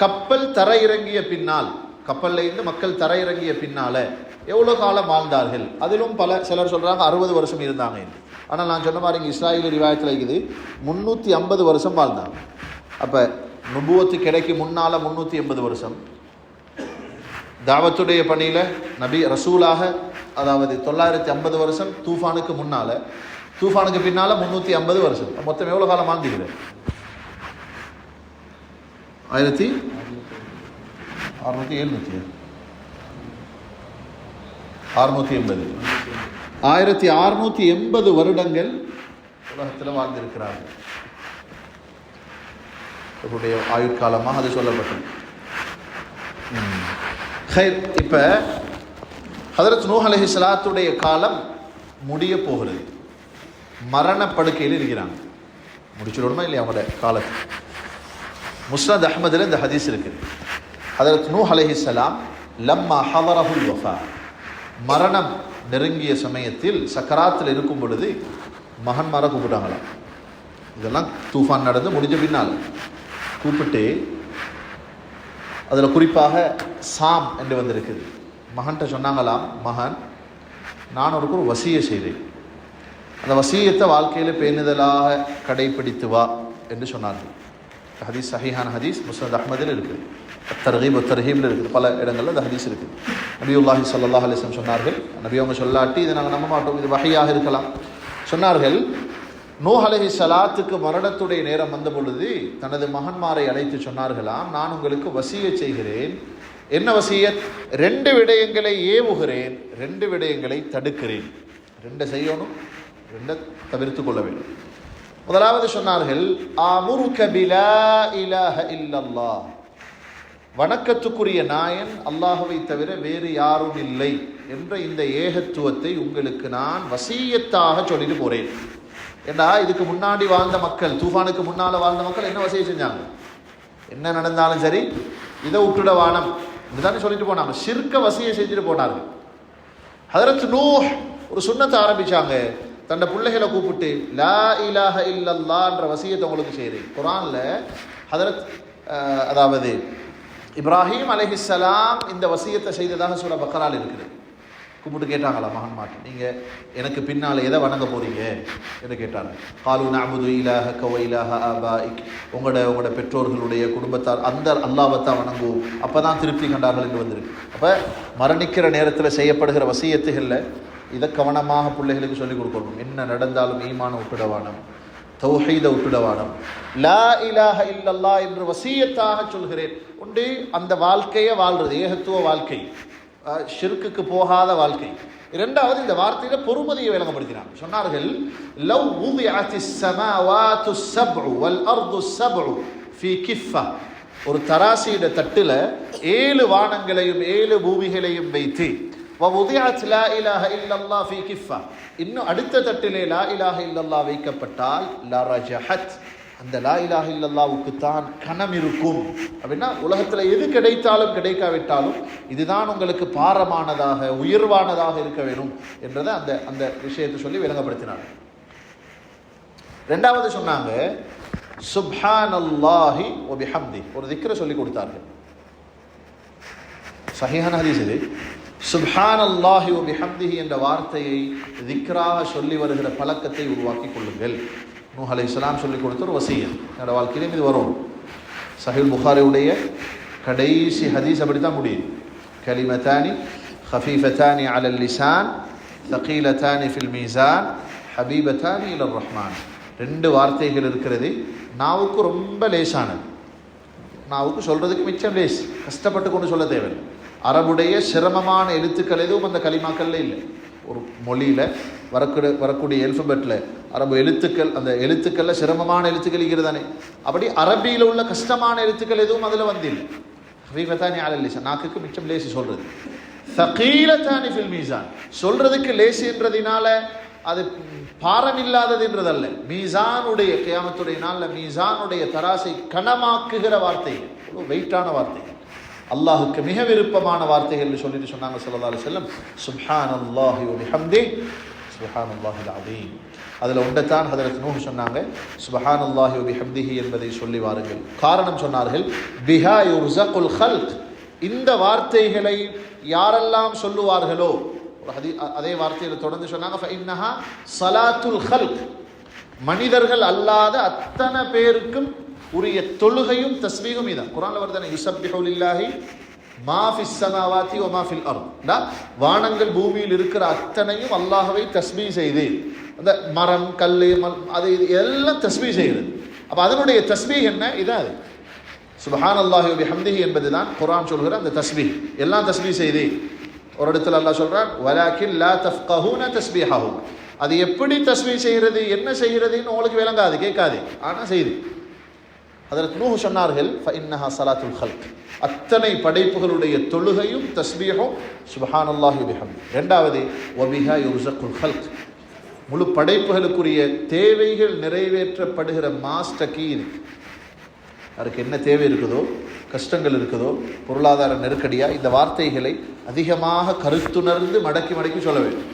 கப்பல் தரையிறங்கிய பின்னால், கப்பல்ல இருந்து மக்கள் தரையிறங்கிய பின்னால எவ்வளோ காலம் வாழ்ந்தார்கள்? அதிலும் சிலர் சொல்றாங்க 60 வருஷம் இருந்தாங்க. ஆனால் நான் சொன்ன மாதிரி இங்கே இஸ்ராயேல் ரிவாயத்தில் இருக்குது 350 வருஷம் வாழ்ந்தாங்க. அப்போ நுபுவத்து கிடைக்கு முன்னால் 380 வருஷம், தாவத்துடைய பணியில் நபி ரசூலாக அதாவது 950 வருஷம், தூஃபானுக்கு முன்னால், தூஃபானுக்கு பின்னால் 350 வருஷம். மொத்தம் எவ்வளோ காலம் வாழ்ந்துக்கிறேன்? 1680 வருடங்கள் உலகத்தில் வாழ்ந்திருக்கிறார்கள். அவருடைய ஆயுட்காலமாக அது சொல்லப்பட்டது. இப்போ ஹதரத் நூஹ் அலைஹிஸ்ஸலாத்துடைய காலம் முடிய போகிறது. மரணப்படுக்கையில் இருக்கிறாங்க. முடிச்சிடணுமா இல்லையா அவங்களோட காலத்தை? முஸ்னத் அஹ்மதில் இந்த ஹதீஸ் இருக்குது. ஹதரத் நூஹ் அலைஹிஸ்ஸலாம் லம்மா ஹதரஹுல் வஃபா, மரணம் நெருங்கிய சமயத்தில் சக்கராத்தில் இருக்கும் பொழுது மகன்மாரை கூப்பிட்டாங்களாம். இதெல்லாம் தூஃபான் நடந்து முடிஞ்ச பின்னால் கூப்பிட்டு, அதில் குறிப்பாக சாம் என்று வந்திருக்குது. மகன்கிட்ட சொன்னாங்களாம், மகன் நான் ஒரு வசியை செய்தேன், அந்த வசியத்தை வாழ்க்கையில் பேணுதலாக கடைபிடித்து வா என்று சொன்னார்கள். ஹதீஸ் சஹீஹான ஹதீஸ் முஸ்னத் அஹ்மதில் இருக்குது, தர்கீப் தர்ஹீபில் இருக்குது, பல இடங்களில் அந்த ஹதீஸ் இருக்குது. நபியுல்லாஹி ஸல்லல்லாஹு அலைஹி வஸல்லம் சொன்னார்கள், நபி அவங்க சொல்லாட்டி இதை நாங்கள் நம்ப மாட்டோம், இது வஹியாக இருக்கலாம், சொன்னார்கள், நூஹ் அலைஹிஸ்ஸலாத்துக்கு மரணத்துடைய நேரம் வந்த பொழுது தனது மகன்மாரை அழைத்து சொன்னார்களாம், நான் உங்களுக்கு வசியத் செய்கிறேன். என்ன வசியத்? 2 விடயங்களை ஏவுகிறேன், 2 விடயங்களை தடுக்கிறேன். 2 செய்யணும், 2 தவிர்த்து கொள்ள வேண்டும். முதலாவது சொன்னார்கள், ஆமுருக பிலா இலாஹ இல்லல்லாஹ், வணக்கத்துக்குரிய நாயன் அல்லாஹுவை தவிர வேறு யாரும் இல்லை என்ற இந்த ஏகத்துவத்தை உங்களுக்கு நான் வசியத்தாக சொல்லிட்டு போறேன். ஏண்டா இதுக்கு முன்னாடி வாழ்ந்த மக்கள், தூஃபானுக்கு முன்னால் வாழ்ந்த மக்கள் என்ன வசியம் செஞ்சாங்க? என்ன நடந்தாலும் சரி இதை விட்டுட வானம் இதுதானே சொல்லிட்டு போனாங்க. ஷிர்க வசியை செஞ்சுட்டு போனார்கள். ஹதரத் நூஹ் ஒரு சுன்னத்தை ஆரம்பிச்சாங்க. தன்னை பிள்ளைகளை கூப்பிட்டு லா இலாஹ இல்லல்லாஹ்ன்ற வசியத்தை உங்களுக்கு செய்கிறேன். குர்ஆன்ல ஹதரத் அதாவது இப்ராஹிம் அலைஹிஸ்ஸலாம் இந்த வசியத்தை செய்ததாக சூரா பக்கரால் இருக்குது. கூப்பிட்டு கேட்டாங்களா மகன்மாட்டு, நீங்கள் எனக்கு பின்னால் எதை வணங்க போறீங்க என்று கேட்டாங்க. காலு நஅபுது இலாஹக வ இலாஹ ஆபாஇக், உங்களோட பெற்றோர்களுடைய குடும்பத்தார் அந்த அல்லாஹ்வைத்தான் வணங்குவோம், அப்போ தான் திருப்தி கண்டார்கள் என்று வந்திருக்கு. அப்போ மரணிக்கிற நேரத்தில் செய்யப்படுகிற வசியத்துகளில் இதை கவனமாக பிள்ளைகளுக்கு சொல்லிக் கொடுக்கணும். என்ன நடந்தாலும் ஈமான விட்டுடவானம், தௌஹீத விட்டுடவானம், லா இலாஹ இல்லல்லாஹ் என்று வசியத்தாக சொல்கிறேன். உண்டு அந்த வாழ்க்கையை வாழ்றது, ஏகத்துவ வாழ்க்கை, ஷிர்க்குக்கு போகாத வாழ்க்கை. இரண்டாவது இந்த வார்த்தையில பொறுமதியை விளங்கப்படுத்தினாங்க. சொன்னார்கள், லவ் வுதிஅத்திஸ் ஸமாவாத்து ஸப்உ வல் அர்து ஸப்உ ஃபீ கிஃபா, ஒரு தராசியிட தட்டுல 7 வானங்களையும் 7 பூமிகளையும் வைத்து வவுதிஅத் லா இலாஹ இல்லல்லாஹ் ஃபீ கிஃபா, இன்னும் அடுத்த தட்டிலே லா இலாஹ இல்லல்லாஹ் வைக்கப்பட்டால் லரஜஹத், அந்த லா இலாஹ இல்லல்லாஹ்வுக்கு தான் கனம் இருக்கும். அப்படின்னா உலகத்தில் எது கிடைத்தாலும் கிடைக்காவிட்டாலும் இதுதான் உங்களுக்கு பாரமானதாக உயர்வானதாக இருக்க வேண்டும் என்றதை அந்த விஷயத்தை சொல்லி விளங்கப்படுத்தினார். ரெண்டாவது சொன்னாங்க, சுப்ஹானல்லாஹி வ பிஹம்தி, ஒரு திக்ரை சொல்லி கொடுத்தார்கள். சஹீஹான ஹதீஸ் இது. சுப்ஹானல்லாஹி வ பிஹம்திஹி என்ற வார்த்தையை திக்ராக சொல்லி வருகிற பழக்கத்தை உருவாக்கி கொள்ளுங்கள். நூஹ் அலைஹிஸ்ஸலாம் சொல்லி கொடுத்த ஒரு வசியத். என்னோட வாழ்க்கையிலும் இது வரும். சஹீஹ் புகாரியுடைய கடைசி ஹதீஸ் அப்படி தான் முடியுது. கலிமத்தானி ஹஃபீஃபத்தானி அலல் லிசான் தகீலத்தானி ஃபில் மீசான் ஹபீபத்தானி இலர் ரஹ்மான். 2 வார்த்தைகள் இருக்கிறது, நாவுக்கு ரொம்ப லேசானது, நாவுக்கு சொல்றதுக்கு மிச்சம் லேஸ், கஷ்டப்பட்டு கொண்டு சொல்ல தேவையில்லை. அரபுடைய சிரமமான எழுத்துக்கள் எதுவும் அந்த கலிமாக்கள்ல இல்லை. ஒரு மொழியில் வரக்கூடிய எல்ஃபபெட்டில் அரபு எழுத்துக்கள், அந்த எழுத்துக்களில் சிரமமான எழுத்துக்கள் இருக்கிறதானே, அப்படி அரபியில் உள்ள கஷ்டமான எழுத்துக்கள் எதுவும் அதில் வந்தில்லை. ஹஃபீஃபத்தானி அலல் லிசான், நாக்குக்கு மிச்சம் லேசி சொல்றது. தகீலத்தானி ஃபில் மீசான், சொல்றதுக்கு லேசின்றதினால அது பாரம் இல்லாதது என்றதல்ல, மீசானுடைய கியாமத்துடைய நாளில் மீசானுடைய தராசை கனமாக்குகிற வார்த்தைகள், வெயிட்டான வார்த்தைகள், அல்லாஹுக்கு மிக விருப்பமான வார்த்தைகள் சொல்லிட்டு சொன்னாங்க ஸல்லல்லாஹு அலைஹி வஸல்லம், சுப்ஹானல்லாஹி வ பிஹம்தி, சுப்ஹானல்லாஹில் அஸீம். அதில் ஒன்றைத்தான் ஹதரத் நூஹ் சொன்னாங்க, சுப்ஹானல்லாஹி வ பிஹம்திஹி என்பதை சொல்லி வாருங்கள். காரணம் சொன்னார்கள், பிஹா யுர்ஸகுல் ஹல்க், இந்த வார்த்தைகளை யாரெல்லாம் சொல்லுவார்களோ, அதே வார்த்தையில் தொடர்ந்து சொன்னாங்க, ஃபஇன்னஹா ஸலாத்துல் ஹல்க், மனிதர்கள் அல்லாத அத்தனை பேருக்கும் உரிய தொழுகையும் தஸ்பீகும் இதான். குர்ஆன்ல வருதானே, யுஸப்பிஹு லில்லாஹி மா ஃபிஸ் ஸமாவாதி வ மா ஃபில் அர்த், வானங்கள் பூமியில் இருக்கிற அத்தனையும் அல்லாஹ்வை தஸ்பீஹ் செய்து, அந்த மரம் கல் அது எல்லாம் தஸ்பீஹ் செய்கிறது. அப்போ அதனுடைய தஸ்பீஹ் என்ன? இதான் அது சுப்ஹானல்லாஹி வ பிஹம்திஹி என்பதுதான் குர்ஆன் சொல்கிற அந்த தஸ்பீஹ். எல்லாம் தஸ்பீஹ் செய்து. ஒரு இடத்துல அல்லாஹ் சொல்றான், வலாக்கின் லா தஃப்கஹூன தஸ்பீஹஹும், அது எப்படி தஸ்பீஹ் செய்கிறது, என்ன செய்கிறதுன்னு உங்களுக்கு விளங்காது, கேட்காது, ஆனால் செய்து. ஹதரத் நூஹ் சொன்னார்கள், ஃபஇன்னஹா ஸலாத்துல் ஹல்க், அத்தனை படைப்புகளுடைய தொழுகையும் தஸ்பீஹும் சுப்ஹானல்லாஹி வ பிஹம்திஹி. இரண்டாவது, வபிஹா யுர்ஸகுல் ஹல்க், முழு படைப்புகளுக்குரிய தேவைகள் நிறைவேற்றப்படுகிற மாஸ்டர் கீ இருக்கு. அதுக்கு என்ன தேவை இருக்குதோ, கஷ்டங்கள் இருக்குதோ, பொருளாதார நெருக்கடியா, இந்த வார்த்தைகளை அதிகமாக கருத்துணர்ந்து மடக்கி மடக்கி சொல்ல வேண்டும்.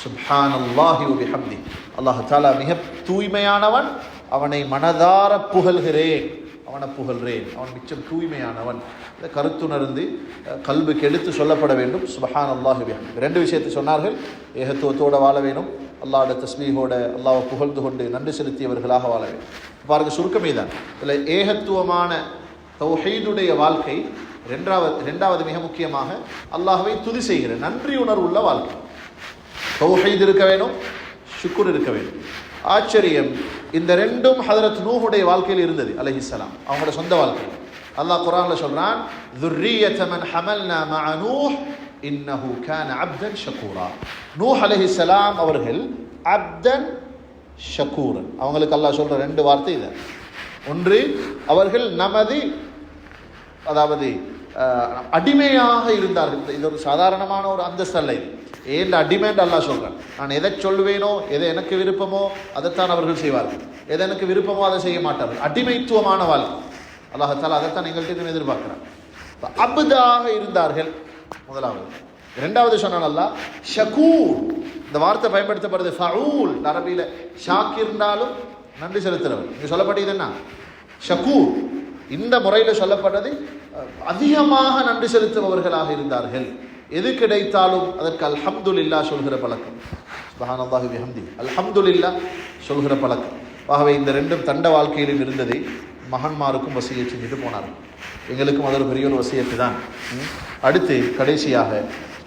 சுப்ஹானல்லாஹி வ பிஹம்திஹி, அல்லாஹ் தஆலா மிக தூய்மையானவன், அவனை மனதார புகழ்கிறேன், அவனை புகழ்கிறேன், அவன் மிச்சம் தூய்மையானவன். இந்த கருத்துணர்ந்து கல்புக்கு எடுத்து சொல்லப்பட வேண்டும். சுப்ஹானல்லாஹி வ பிஹம்திஹி. ரெண்டு விஷயத்தை சொன்னார்கள், ஏகத்துவத்தோடு வாழ வேணும், அல்லாஹ்வுடைய தஸ்பீஹோட அல்லாஹ்வை புகழ்ந்து கொண்டு நன்றி செலுத்தியவர்களாக வாழ வேண்டும். பாருங்க, சுருக்கமே தான். இதில் ஏகத்துவமான தௌஹீதுடைய வாழ்க்கை. ரெண்டாவது மிக முக்கியமாக அல்லாஹ்வை துதி செய்கிற நன்றி உணர்வுள்ள வாழ்க்கை. தௌஹீத் இருக்க வேணும், ஷுக்ர் இருக்க வேண்டும். ஆச்சரியம், இந்த ரெண்டும் ஹதரத் நூஹுடைய வாழ்க்கையில் இருந்தது அலைஹிஸ்ஸலாம், அவங்களோட சொந்த வாழ்க்கை. அல்லாஹ் குர்ஆன்ல சொல்றான், ذُرِّيَّةَ مَنْ حَمَلْنَا مَعَ نُوحٍ إِنَّهُ كَانَ عَبْدًا شَكُورًا. நூஹ் அலைஹிஸ்ஸலாம் அவர்கள் அப்தன் ஷக்கூரன், அவங்களுக்கு அல்லாஹ் சொல்ற ரெண்டு வார்த்தை இது. ஒன்று, அவர்கள் நமது, அதாவது அடிமையாக இருந்தார்கள். இது ஒரு சாதாரணமான ஒரு அந்தஸ்து அல்ல, இது ஏன் அடிமைன்னு அல்லாஹ் சொல்றான். நான் எதை சொல்லுவேனோ, எதை எனக்கு விருப்பமோ அதைத்தான் அவர்கள் செய்வார்கள், எதை எனக்கு விருப்பமோ அதை செய்ய மாட்டார்கள். அடிமைத்துவமான வாழ்க்கை. அல்லாஹ் தஆலா அதைத்தான் எங்கள்கிட்ட எதிர்பார்க்கிறான். அப்தாக இருந்தார்கள் முதலாவது. இரண்டாவது சொன்னான் அல்லாஹ் ஷக்கூர், இந்த வார்த்தை பயன்படுத்தப்படுது ஃபஊல், அரபியில ஷாக்கிர்னாலும் நன்றி செலுத்துறவர். இங்க சொல்லப்பட்டது என்ன? ஷக்கூர். இந்த முறையில் சொல்லப்பட்டது அதிகமாக நன்றி செலுத்துபவர்களாக இருந்தார்கள். எது கிடைத்தாலும் அதற்கு அல்ஹம்துலில்லாஹ் சொல்கிற பழக்கம். சுப்ஹானல்லாஹி வ பிஹம்திஹி, அல்ஹம்துலில்லாஹ் சொல்கிற பழக்கம். ஆகவே இந்த ரெண்டும் தண்ட வாழ்க்கையிலும் இருந்ததை மகன்மாருக்கும் வசியத் செஞ்சுட்டு போனார்கள். எங்களுக்கும் அது ஒரு பெரிய ஒரு வசியத்து தான். அடுத்து கடைசியாக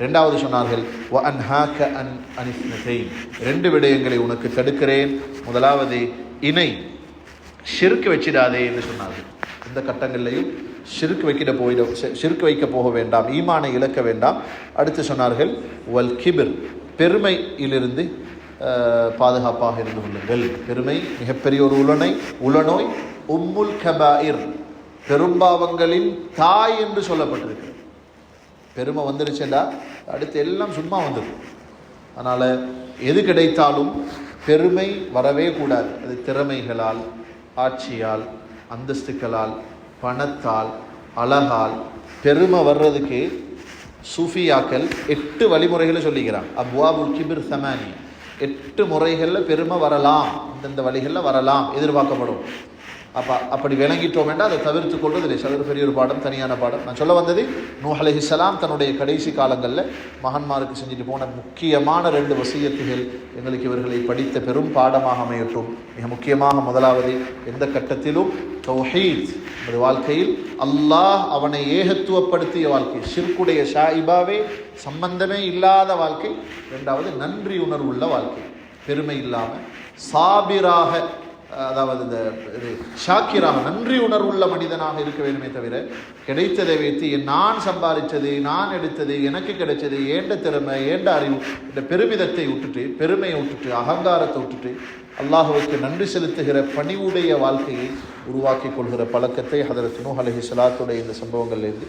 ரெண்டாவது சொன்னார்கள், வ அன்ஹாக அன் அனிஸ்னதைன், ரெண்டு விடயங்களை உனக்கு தடுக்கிறேன். முதலாவது, இணை ஷிர்க் வச்சிடாதே என்று சொன்னார்கள். இந்த கட்டங்கள்லையும் ஷிர்க் வைக்க போக வேண்டாம், ஈமானை இழக்க வேண்டாம். அடுத்து சொன்னார்கள், வல் கிபிர், பெருமையிலிருந்து பாதுகாப்பாக இருந்து கொள்ளுங்கள். பெருமை மிகப்பெரிய ஒரு உளநோய். உம்முல் கபாயிர், பெரும்பாவங்களின் தாய் என்று சொல்லப்பட்டிருக்கு. பெருமை வந்துருச்சுண்டா அடுத்து எல்லாம் சும்மா வந்துடும். அதனால் எது கிடைத்தாலும் பெருமை வரவே கூடாது. அது திறமைகளால், ஆட்சியால், அந்தஸ்துக்களால், பணத்தால், அழகால் பெருமை வர்றதுக்கு சூஃபியாக்கள் 8 வழிமுறைகளை சொல்லிக்கிறான். அப்வாபுல் கிபிர் சமானி, 8 முறைகளில் பெருமை வரலாம், இந்தந்த வழிகளில் வரலாம், எதிர்பார்க்கப்படும். அப்படி விளங்கிட்டோம் என்றால் அதை தவிர்த்து கொள்வது இல்லை. அது பெரிய ஒரு பாடம், தனியான பாடம். நான் சொல்ல வந்தது, நூஹ் அலைஹிஸ்ஸலாம் தன்னுடைய கடைசி காலங்களில் மகன்மாருக்கு செஞ்சுட்டு போன முக்கியமான 2 வசியத்துகள் எங்களுக்கு இவர்களை படித்த பெரும் பாடமாக அமையட்டும். மிக முக்கியமாக முதலாவது, எந்த கட்டத்திலும் தௌஹீத் நமது வாழ்க்கையில் அல்லாஹ் அவனை ஏகத்துவப்படுத்திய வாழ்க்கை, ஷிர்க்குடைய ஷாயிபாவே சம்பந்தமே இல்லாத வாழ்க்கை. இரண்டாவது, நன்றி உணர்வுள்ள வாழ்க்கை, பெருமை இல்லாமல் சாபிராக, அதாவது இந்த ஷாக்கிராக நன்றி உணர்வுள்ள மனிதனாக இருக்க வேண்டுமே தவிர கிடைத்ததை வைத்து நான் சம்பாதிச்சது, நான் எடுத்தது, எனக்கு கிடைச்சது, ஏண்ட திறமை, ஏண்ட அறிவு, இந்த பெருமிதத்தை விட்டுட்டு, பெருமையை விட்டுட்டு, அகங்காரத்தை விட்டுட்டு அல்லாஹுவுக்கு நன்றி செலுத்துகிற பணிவுடைய வாழ்க்கையை உருவாக்கி கொள்கிற பழக்கத்தை ஹதரத் நூஹ் அலைஹிஸ்ஸலாத்துடைய இந்த சம்பவங்கள்லேருந்து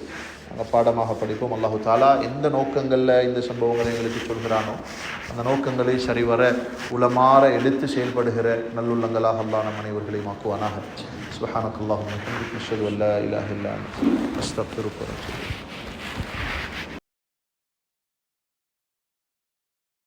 நாங்கள் பாடமாக படிப்போம். அல்லாஹு தாலா எந்த நோக்கங்களில் இந்த சம்பவங்களை எங்களுக்கு சொல்கிறானோ அந்த நோக்கங்களை சரிவர உளமாற எடுத்து செயல்படுகிற நல்லுள்ளங்களாக அல்லாஹ் நம் அனைவர்களையும் ஆக்குவானாக. சுப்ஹானக்கல்லாஹும்ம வ பிஹம்திக அஷ்ஹது அல்லா இலாஹா இல்லா அன்த அஸ்தக்ஃபிருக்க வ அத்தூபு இலைக்.